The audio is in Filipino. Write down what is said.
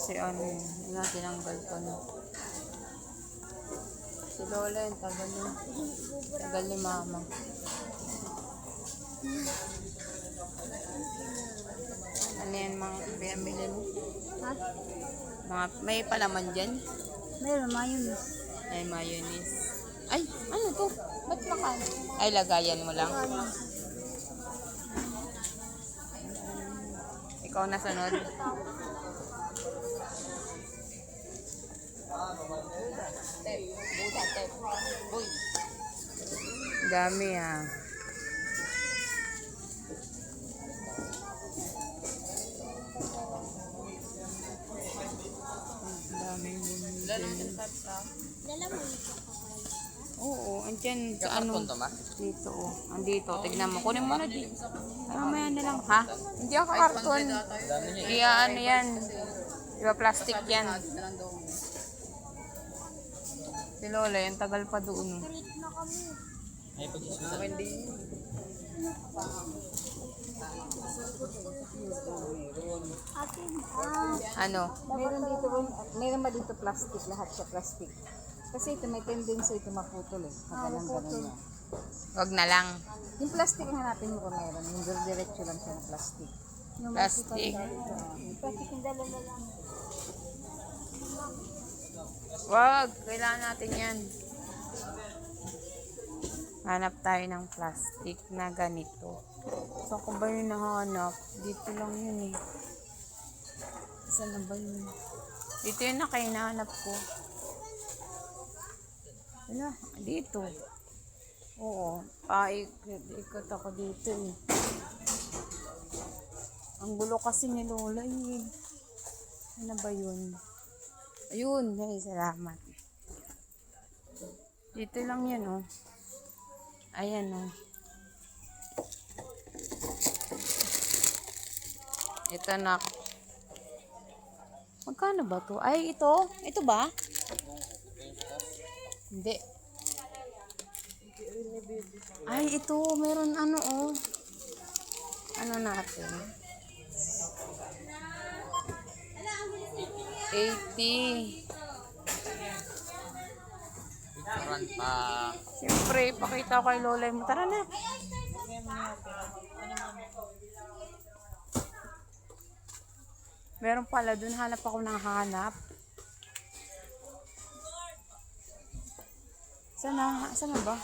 Si ano yun. Yung tinanggal ko na. Si Lola yun. Tagal ni Mama. Ano yan mga pinamili mo? Ha? May palaman dyan? Meron, mayonnaise. Ay, mayonnaise. Ay, ano to? Ba't makan? Ay, lagayan mo lang. Ikaw na sunod. Dami ah. Dami bumili. Dala mo ito. Oo, andyan sa ano. Dito oh. Andito, tignan mo. Kunin mo na dito. Ay, mamaya na lang. Ha? Hindi ako karton. Iya, ano yan. Diba plastic yan. Si Lola, yung tagal pa doon. Treat na kami. Ay, pag-isunan. Atin. Ano? Meron ba dito plastic, lahat sa plastic? Kasi ito may tendency ito maputol eh. Ganun yan. Wag na lang. Yung plastic ang hanapin mo kung meron. Yung diretso lang siya ng plastic. Plastic. Plastic yung dala na lang. Wag, kailangan natin yan. Hanap tayo ng plastic na ganito. Saan ko ba yun nahanap? Dito lang yun eh. Saan na ba yun? Dito yun na kayo nahanap ko. Wala, dito. Oo, ikot ako dito eh. Ang gulo kasi ni Lola eh. Ano ba yun? Ayun, ay, salamat. Dito lang yan oh. Ayan oh. Ito na. Magkano ba to? Ay, ito. Ito ba? Hindi. Ay, ito. Meron ano oh. Ano natin? 80. Restaurant pa. Siyempre, pakita ko kay Lola mo. Tara na. Meron pala dun. Hanap ako ng hanap. Sana ba?